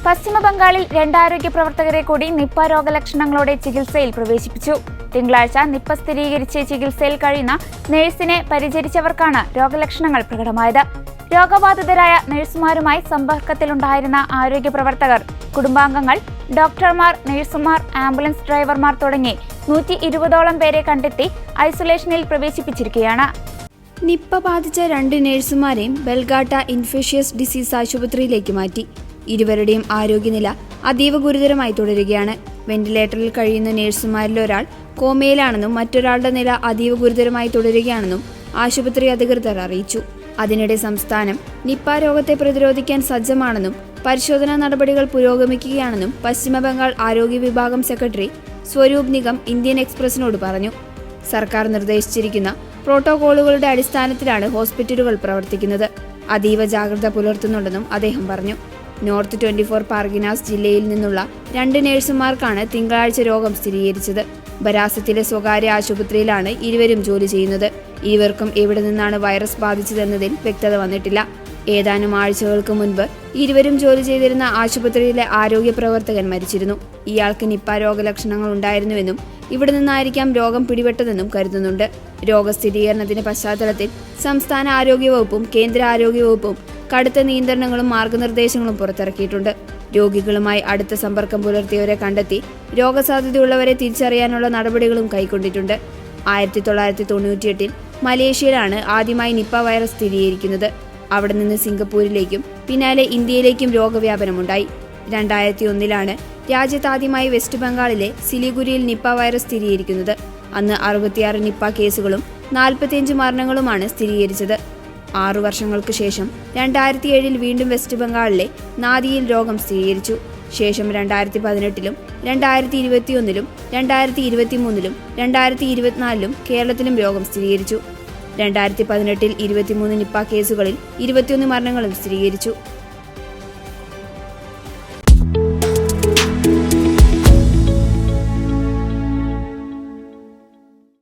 പശ്ചിമബംഗാളിൽ 2 ആരോഗ്യ പ്രവർത്തകരെ കൂടി നിപ്പ രോഗലക്ഷണങ്ങളോടെ ചികിത്സയിൽ പ്രവേശിപ്പിച്ചു. തിങ്കളാഴ്ച നിപ്പ സ്ഥിരീകരിച്ച് ചികിത്സയിൽ കഴിയുന്ന നഴ്സിനെ പരിചരിച്ചവർക്കാണ് രോഗലക്ഷണങ്ങൾ പ്രകടമായത്. രോഗബാധിതരായ നഴ്സുമാരുമായി സമ്പർക്കത്തിലുണ്ടായിരുന്ന ആരോഗ്യ പ്രവർത്തകർ, കുടുംബാംഗങ്ങൾ, ഡോക്ടർമാർ, നഴ്സുമാർ, ആംബുലൻസ് ഡ്രൈവർമാർ തുടങ്ങി 120ഓളം പേരെ കണ്ടെത്തി ഐസൊലേഷനിൽ പ്രവേശിപ്പിച്ചിരിക്കുകയാണ്. നിപ്പ ബാധിച്ച 2 നഴ്സുമാരെയും ബെൽഗാട്ട ഇൻഫെഷ്യസ് ഡിസീസ് ആശുപത്രിയിലേക്ക് മാറ്റി. ഇരുവരുടെയും ആരോഗ്യനില അതീവ ഗുരുതരമായി തുടരുകയാണ്. വെന്റിലേറ്ററിൽ കഴിയുന്ന നഴ്സുമാരിൽ ഒരാൾ കോമയിലാണെന്നും മറ്റൊരാളുടെ നില അതീവ ഗുരുതരമായി തുടരുകയാണെന്നും ആശുപത്രി അധികൃതർ അറിയിച്ചു. അതിനിടെ സംസ്ഥാനം നിപ്പ രോഗത്തെ പ്രതിരോധിക്കാൻ സജ്ജമാണെന്നും പരിശോധനാ നടപടികൾ പുരോഗമിക്കുകയാണെന്നും പശ്ചിമബംഗാൾ ആരോഗ്യ വിഭാഗം സെക്രട്ടറി സ്വരൂപ് നിഗം ഇന്ത്യൻ എക്സ്പ്രസിനോട് പറഞ്ഞു. സർക്കാർ നിർദ്ദേശിച്ചിരിക്കുന്ന പ്രോട്ടോകോളുകളുടെ അടിസ്ഥാനത്തിലാണ് ഹോസ്പിറ്റലുകൾ പ്രവർത്തിക്കുന്നത്. അതീവ ജാഗ്രത പുലർത്തുന്നുണ്ടെന്നും അദ്ദേഹം പറഞ്ഞു. നോർത്ത് 24 പാർഗിനാസ് ജില്ലയിൽ നിന്നുള്ള 2 നഴ്സുമാർക്കാണ് തിങ്കളാഴ്ച രോഗം സ്ഥിരീകരിച്ചത്. ബരാസത്തിലെ സ്വകാര്യ ആശുപത്രിയിലാണ് ഇരുവരും ജോലി ചെയ്യുന്നത്. ഇരുവർക്കും എവിടെ നിന്നാണ് വൈറസ് ബാധിച്ചതെന്നതിൽ വ്യക്തത വന്നിട്ടില്ല. ഏതാനും ആഴ്ചകൾക്ക് മുൻപ് ഇരുവരും ജോലി ചെയ്തിരുന്ന ആശുപത്രിയിലെ ആരോഗ്യ പ്രവർത്തകൻ മരിച്ചിരുന്നു. ഇയാൾക്ക് നിപ്പ രോഗലക്ഷണങ്ങൾ ഉണ്ടായിരുന്നുവെന്നും ഇവിടെ നിന്നായിരിക്കാം രോഗം പിടിപെട്ടതെന്നും കരുതുന്നുണ്ട്. രോഗസ്ഥിരീകരണത്തിന്റെ പശ്ചാത്തലത്തിൽ സംസ്ഥാന ആരോഗ്യവകുപ്പും കേന്ദ്ര ആരോഗ്യവകുപ്പും കടുത്ത നിയന്ത്രണങ്ങളും മാർഗനിർദ്ദേശങ്ങളും പുറത്തിറക്കിയിട്ടുണ്ട്. രോഗികളുമായി അടുത്ത സമ്പർക്കം പുലർത്തിയവരെ കണ്ടെത്തി രോഗസാധ്യതയുള്ളവരെ തിരിച്ചറിയാനുള്ള നടപടികളും കൈക്കൊണ്ടിട്ടുണ്ട്. 1998 മലേഷ്യയിലാണ് ആദ്യമായി നിപ്പ വൈറസ് സ്ഥിരീകരിക്കുന്നത്. അവിടെ നിന്ന് സിംഗപ്പൂരിലേക്കും പിന്നാലെ ഇന്ത്യയിലേക്കും രോഗവ്യാപനമുണ്ടായി. 2001 രാജ്യത്താദ്യമായി വെസ്റ്റ് ബംഗാളിലെ സിലിഗുരിയിൽ നിപ്പ വൈറസ് സ്ഥിരീകരിക്കുന്നത്. അന്ന് 66 നിപ്പ കേസുകളും 45 മരണങ്ങളുമാണ് സ്ഥിരീകരിച്ചത്. 6 വർഷങ്ങൾക്ക് ശേഷം 2007 വീണ്ടും വെസ്റ്റ് ബംഗാളിലെ നാദിയിൽ രോഗം സ്ഥിരീകരിച്ചു. ശേഷം 2018 2021 2023 2024 കേരളത്തിലും രോഗം സ്ഥിരീകരിച്ചു. 2018 23 നിപ്പ കേസുകളിൽ 21 മരണങ്ങളും സ്ഥിരീകരിച്ചു.